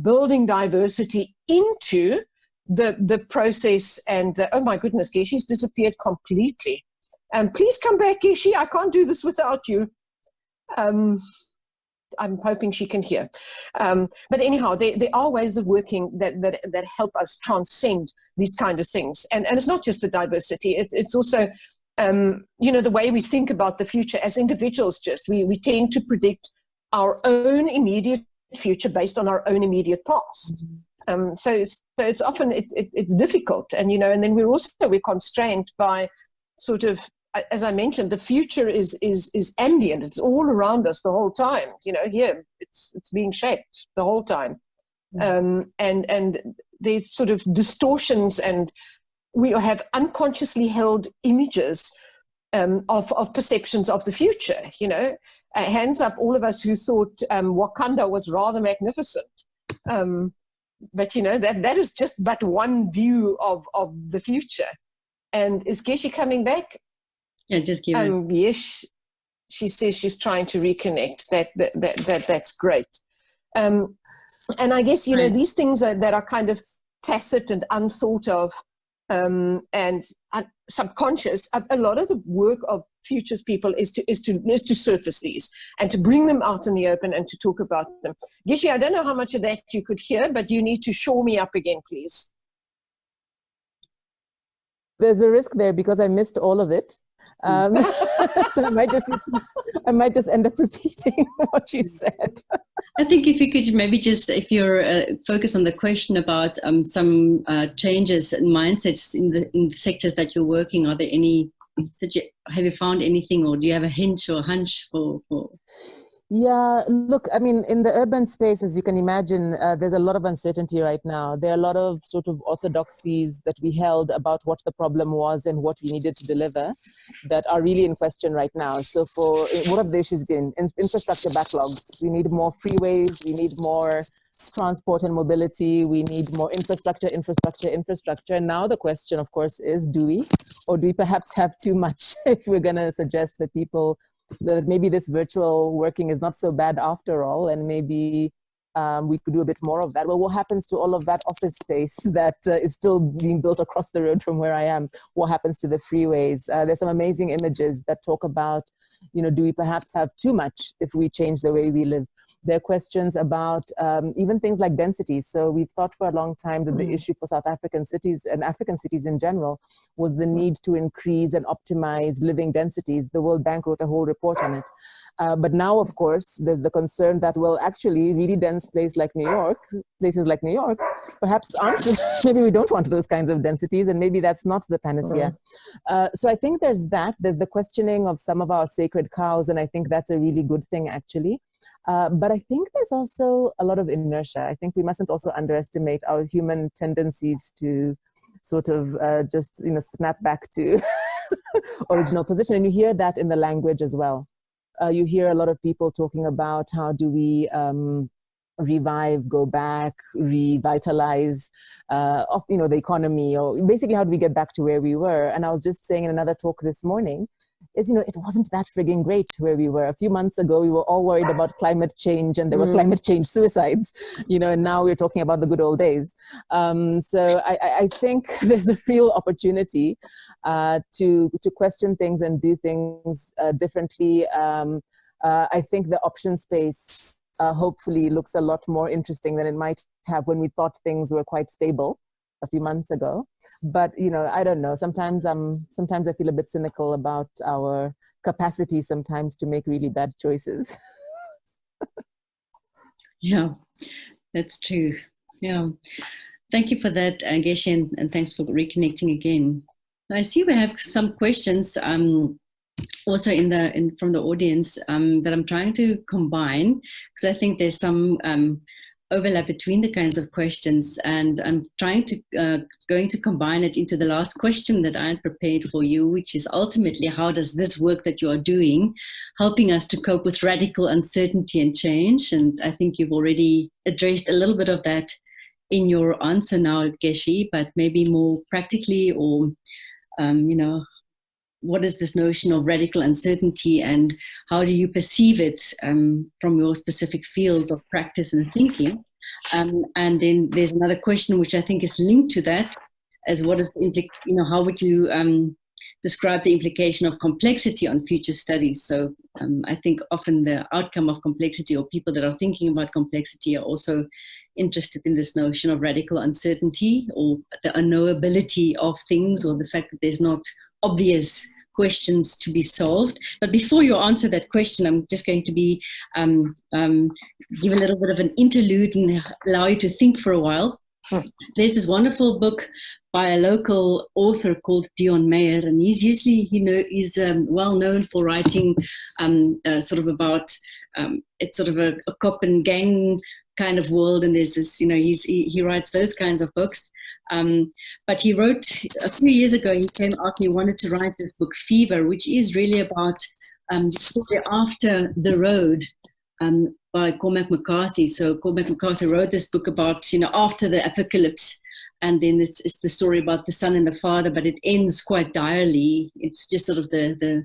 building diversity into the process. And oh my goodness, Geshi's disappeared completely. Please come back, Geshi. I can't do this without you. I'm hoping she can hear. But anyhow, there are ways of working that help us transcend these kind of things. And it's not just the diversity. It's also, the way we think about the future as individuals. We tend to predict our own immediate future based on our own immediate past. So it's often it's difficult. And then we're constrained by sort of, as I mentioned, the future is ambient. It's all around us the whole time. Here it's being shaped the whole time, and there's sort of distortions, and we have unconsciously held images of perceptions of the future. Hands up, all of us who thought Wakanda was rather magnificent. But that is just but one view of the future. And is Geshe coming back? Yeah, just give it. Yes, she says she's trying to reconnect. That's great. And I guess these things that are kind of tacit and unthought of, and subconscious. A lot of the work of futures people is to surface these and to bring them out in the open and to talk about them. Geshe, I don't know how much of that you could hear, but you need to shore me up again, please. There's a risk there because I missed all of it. So I might just end up repeating what you said. I think if you could maybe if you're focus on the question about some changes in mindsets in the sectors that you're working, are there any? Have you found anything, or do you have a hint or hunch for? Yeah, look, I mean, in the urban space, as you can imagine, there's a lot of uncertainty right now. There are a lot of sort of orthodoxies that we held about what the problem was and what we needed to deliver that are really in question right now. So what have the issues been? Infrastructure backlogs. We need more freeways. We need more transport and mobility. We need more infrastructure. And now the question, of course, is do we perhaps have too much if we're going to suggest that people that maybe this virtual working is not so bad after all, and maybe we could do a bit more of that. Well, what happens to all of that office space that is still being built across the road from where I am? What happens to the freeways? There's some amazing images that talk about, do we perhaps have too much if we change the way we live? There are questions about even things like density. So we've thought for a long time that the issue for South African cities and African cities in general was the need to increase and optimize living densities. The World Bank wrote a whole report on it. But now, of course, there's the concern that, well, actually, really dense places like New York, perhaps aren't, maybe we don't want those kinds of densities, and maybe that's not the panacea. So I think there's that. There's the questioning of some of our sacred cows, and I think that's a really good thing, actually. But I think there's also a lot of inertia. I think we mustn't also underestimate our human tendencies to sort of just, snap back to original position. And you hear that in the language as well. You hear a lot of people talking about how do we revive, go back, revitalize, the economy, or basically how do we get back to where we were. And I was just saying in another talk this morning, is, it wasn't that frigging great where we were. A few months ago, we were all worried about climate change, and there were climate change suicides, and now we're talking about the good old days. So I think there's a real opportunity to question things and do things differently. I think the option space hopefully looks a lot more interesting than it might have when we thought things were quite stable a few months ago. But I don't know, sometimes I feel a bit cynical about our capacity sometimes to make really bad choices. Yeah, that's true. Yeah, thank you for that, Geshe, and thanks for reconnecting again. I see we have some questions also from the audience that I'm trying to combine, because I think there's some overlap between the kinds of questions, and I'm going to combine it into the last question that I had prepared for you, which is ultimately, how does this work that you are doing helping us to cope with radical uncertainty and change? And I think you've already addressed a little bit of that in your answer now, Geshe, but maybe more practically, or what is this notion of radical uncertainty, and how do you perceive it from your specific fields of practice and thinking? And then there's another question which I think is linked to that, as what is how would you describe the implication of complexity on future studies? So I think often the outcome of complexity, or people that are thinking about complexity, are also interested in this notion of radical uncertainty, or the unknowability of things, or the fact that there's not obvious questions to be solved. But before you answer that question, I'm just going to be give a little bit of an interlude and allow you to think for a while. There's this wonderful book by a local author called Dion Meyer, and he's well known for writing sort of about it's sort of a cop and gang kind of world, and there's this, he writes those kinds of books. But he wrote a few years ago, he came out and he wanted to write this book, Fever, which is really about the story after The Road by Cormac McCarthy. So Cormac McCarthy wrote this book about, after the apocalypse. And then it's the story about the son and the father, but it ends quite direly. It's just sort of the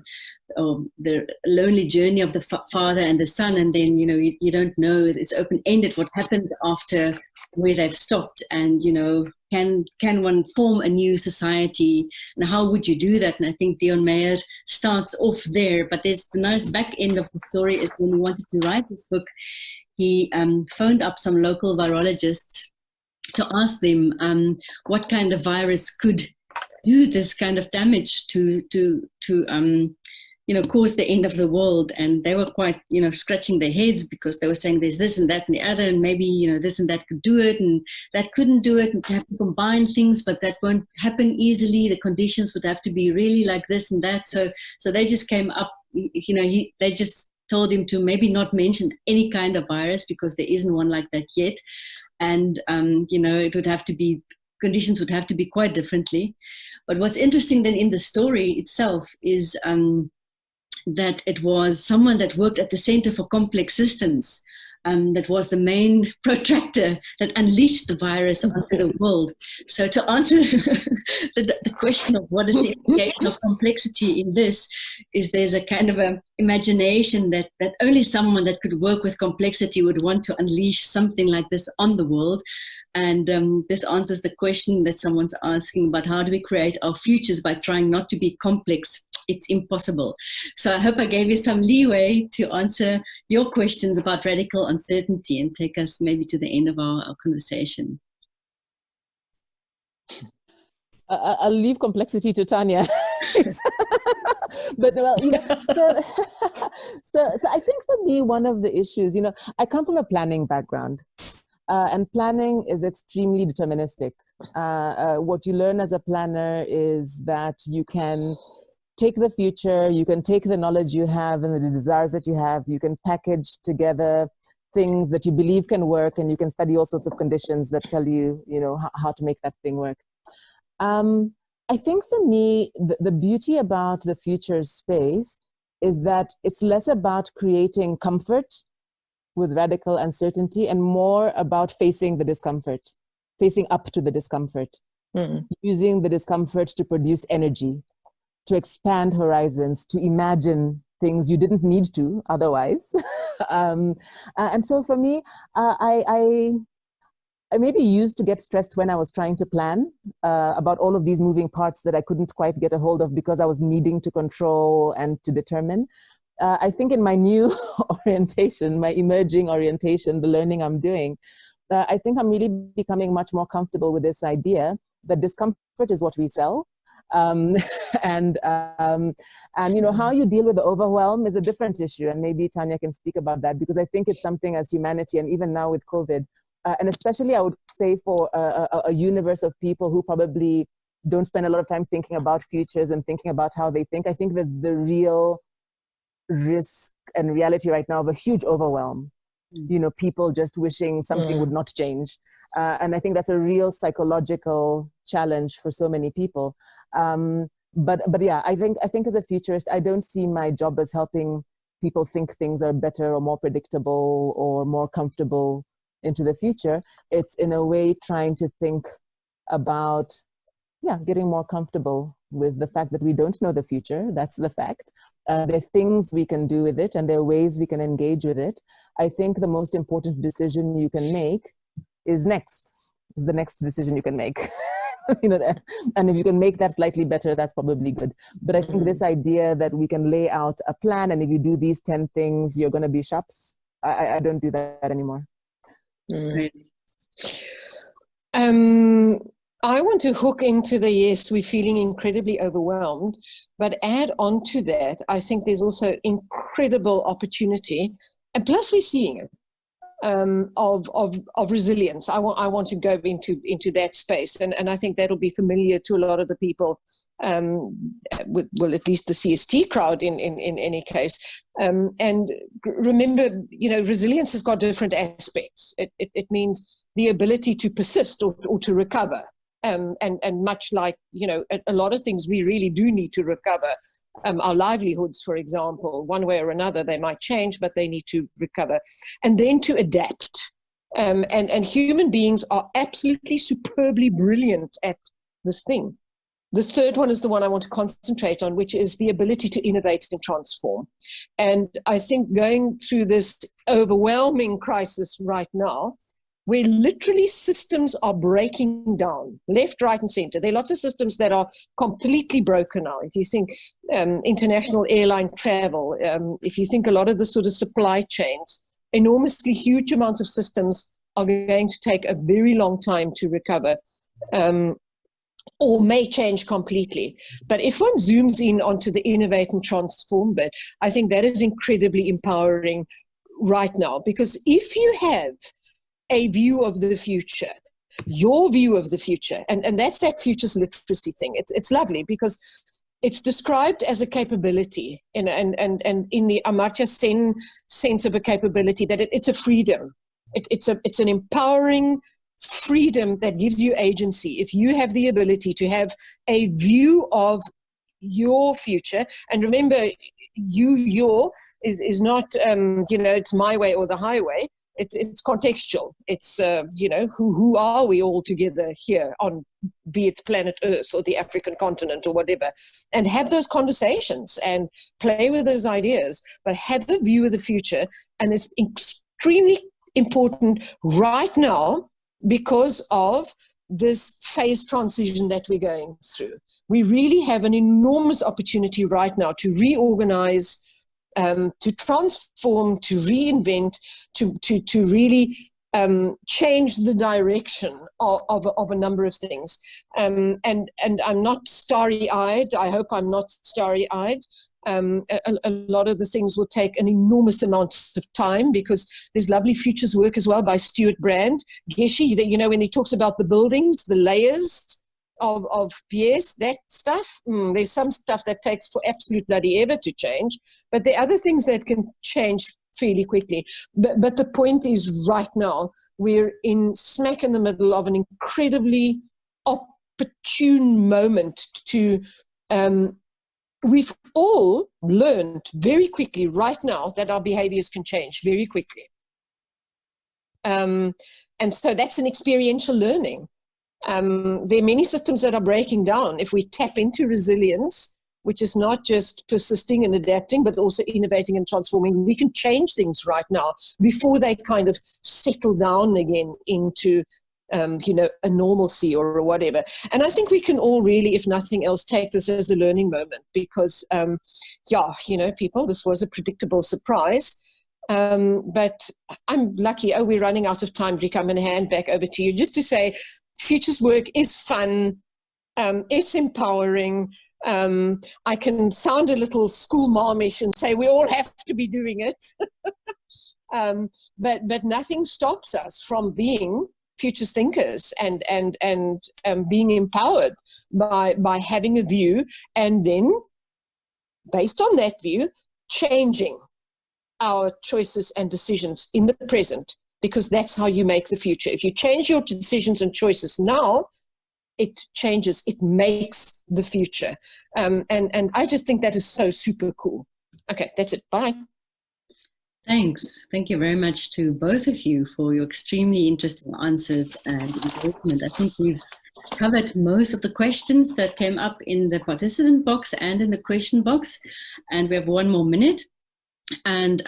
lonely journey of the father and the son, and then you don't know. It's open-ended what happens after where they've stopped, and can one form a new society, and how would you do that? And I think Dion Meyer starts off there, but there's the nice back end of the story is when he wanted to write this book, he phoned up some local virologists to ask them what kind of virus could do this kind of damage to cause the end of the world. And they were quite, scratching their heads, because they were saying there's this and that and the other, and maybe, this and that could do it and that couldn't do it, and to have to combine things, but that won't happen easily. The conditions would have to be really like this and that. So they just came up, they just told him to maybe not mention any kind of virus, because there isn't one like that yet. And, it would have to be, conditions would have to be quite differently. But what's interesting then in the story itself is that it was someone that worked at the Center for Complex Systems that was the main protractor that unleashed the virus onto the world. So to answer the question of what is the implication of complexity in this, is there's a kind of a imagination that only someone that could work with complexity would want to unleash something like this on the world. And this answers the question that someone's asking about, how do we create our futures by trying not to be complex? It's impossible. So I hope I gave you some leeway to answer your questions about radical uncertainty and take us maybe to the end of our conversation. I'll leave complexity to Tanja. But well, so I think for me, one of the issues, I come from a planning background, and planning is extremely deterministic. What you learn as a planner is that you can take the future, you can take the knowledge you have and the desires that you have, you can package together things that you believe can work, and you can study all sorts of conditions that tell you, how to make that thing work. I think for me, the beauty about the future space is that it's less about creating comfort with radical uncertainty and more about facing the discomfort, facing up to the discomfort, using the discomfort to produce energy, to expand horizons, to imagine things you didn't need to otherwise. And so for me, I maybe used to get stressed when I was trying to plan about all of these moving parts that I couldn't quite get a hold of because I was needing to control and to determine. I think in my new orientation, my emerging orientation, the learning I'm doing, I think I'm really becoming much more comfortable with this idea that discomfort is what we sell. And you know, how you deal with the overwhelm is a different issue. And maybe Tanja can speak about that, because I think it's something as humanity, and even now with COVID, and especially I would say for a universe of people who probably don't spend a lot of time thinking about futures and thinking about how they think, I think there's the real risk and reality right now of a huge overwhelm. You know, people just wishing something would not change. And I think that's a real psychological challenge for so many people. But yeah, I think as a futurist, I don't see my job as helping people think things are better or more predictable or more comfortable into the future. It's in a way trying to think about, getting more comfortable with the fact that we don't know the future. That's the fact. There are things we can do with it, and there are ways we can engage with it. I think the most important decision you can make is the next decision you can make. You know, and if you can make that slightly better, that's probably good. But I think this idea that we can lay out a plan, and if you do these 10 things, you're going to be sharp. I don't do that anymore. I want to hook into the yes, we're feeling incredibly overwhelmed, but add on to that, I think there's also incredible opportunity, and plus we're seeing it, of resilience. I want to go into that space, and I think that'll be familiar to a lot of the people, at least the CST crowd in any case. And remember, you know, resilience has got different aspects. It means the ability to persist or to recover. And much like, you know, a lot of things we really do need to recover. Our livelihoods, for example, one way or another, they might change, but they need to recover. And then to adapt. And human beings are absolutely superbly brilliant at this thing. The third one is the one I want to concentrate on, which is the ability to innovate and transform. And I think going through this overwhelming crisis right now, where literally systems are breaking down, left, right, and center. There are lots of systems that are completely broken now. If you think international airline travel, if you think a lot of the sort of supply chains, enormously huge amounts of systems are going to take a very long time to recover, or may change completely. But if one zooms in onto the innovate and transform bit, I think that is incredibly empowering right now, because if you have a view of the future, your view of the future, and that's that futures literacy thing. It's lovely because it's described as a capability, and in the Amartya Sen sense of a capability, that it's a freedom. It's an empowering freedom that gives you agency. If you have the ability to have a view of your future, and remember, your is not you know, it's my way or the highway. It's contextual. It's you know, who are we all together here on, be it planet Earth or the African continent or whatever, and have those conversations and play with those ideas, but have the view of the future. And it's extremely important right now because of this phase transition that we're going through. We really have an enormous opportunity right now to reorganize, to transform, to reinvent, to really change the direction of a number of things. And I'm not starry-eyed. I hope I'm not starry-eyed. A lot of the things will take an enormous amount of time, because there's lovely futures work as well by Stuart Brand. Geshe, you know, when he talks about the buildings, the layers of yes, that stuff, there's some stuff that takes for absolute bloody ever to change, but there are other things that can change fairly quickly. But the point is, right now we're smack in the middle of an incredibly opportune moment to, we've all learned very quickly right now that our behaviors can change very quickly. And so that's an experiential learning. There are many systems that are breaking down. If we tap into resilience, which is not just persisting and adapting, but also innovating and transforming, we can change things right now before they kind of settle down again into, a normalcy or whatever. And I think we can all really, if nothing else, take this as a learning moment because, people, this was a predictable surprise. But I'm lucky. Oh, we're running out of time, Rick. I'm going to hand back over to you just to say futures work is fun. It's empowering. I can sound a little school momish and say we all have to be doing it. But nothing stops us from being future thinkers and being empowered by having a view and then, based on that view, changing our choices and decisions in the present, because that's how you make the future. If you change your decisions and choices now, it changes, it makes the future. And I just think that is so super cool. Okay, that's it. Bye. Thanks. Thank you very much to both of you for your extremely interesting answers and engagement. I think we've covered most of the questions that came up in the participant box and in the question box. And we have 1 more minute. And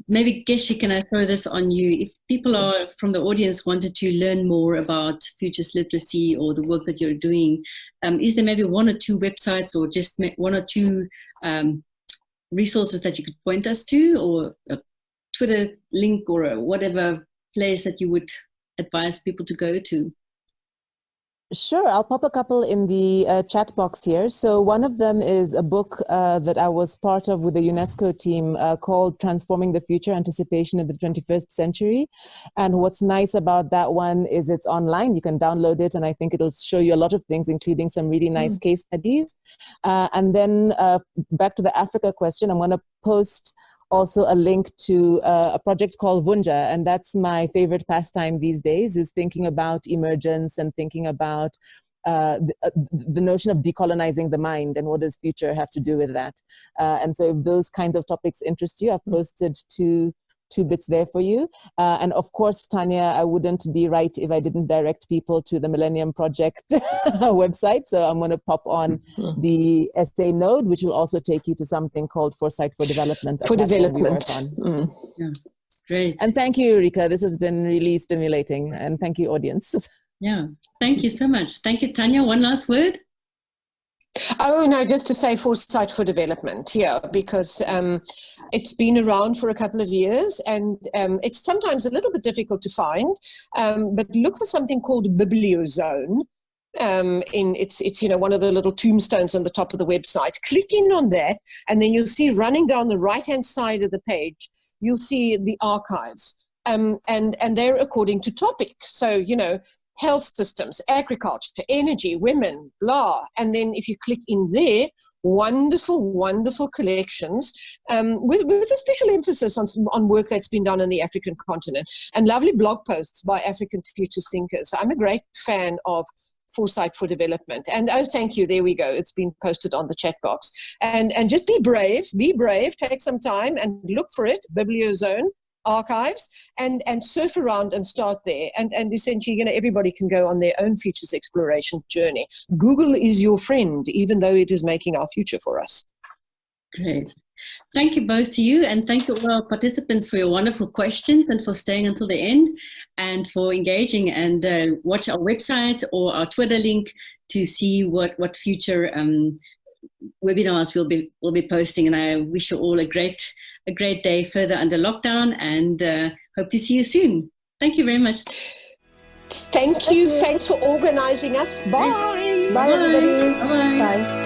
maybe, Geshe, can I throw this on you? If people are from the audience wanted to learn more about futures literacy or the work that you're doing, is there maybe 1 or 2 websites or just 1 or 2 resources that you could point us to, or a Twitter link or whatever place that you would advise people to go to? Sure, I'll pop a couple in the chat box here. So one of them is a book that I was part of with the Unesco team called Transforming the Future, Anticipation in the 21st Century. And what's nice about that one is it's online. You can download it, and I think it'll show you a lot of things, including some really nice case studies. And then back to the Africa question, I'm going to post also a link to a project called Vunja, and that's my favorite pastime these days, is thinking about emergence and thinking about the notion of decolonizing the mind and what does future have to do with that. And so if those kinds of topics interest you, I've posted two bits there for you. And of course, Tanya, I wouldn't be right if I didn't direct people to the Millennium Project website. So I'm going to pop on the essay node, which will also take you to something called Foresight for Development. For development. Yeah. Great. And thank you, Rika. This has been really stimulating. And thank you, audience. Yeah. Thank you so much. Thank you, Tanya. One last word. Oh, no, just to say Foresight for Development, because it's been around for a couple of years and it's sometimes a little bit difficult to find, but look for something called Bibliozone. It's one of the little tombstones on the top of the website. Click in on that, and then you'll see running down the right-hand side of the page, you'll see the archives, and they're according to topic. So, health systems, agriculture, energy, women, blah. And then if you click in there, wonderful, wonderful collections with a special emphasis on work that's been done on the African continent, and lovely blog posts by African futures thinkers. I'm a great fan of Foresight for Development. And oh, thank you, there we go. It's been posted on the chat box. And just be brave, take some time and look for it, Bibliozone archives, and surf around and start there. And essentially, everybody can go on their own futures exploration journey. Google is your friend, even though it is making our future for us. Great. Thank you both to you, and thank you all our participants for your wonderful questions and for staying until the end and for engaging. And watch our website or our Twitter link to see what future webinars we'll be posting. And I wish you all a great day further under lockdown, and hope to see you soon. Thank you very much. Thank you. Thanks for organizing us. Bye. Bye, everybody. Bye. Bye.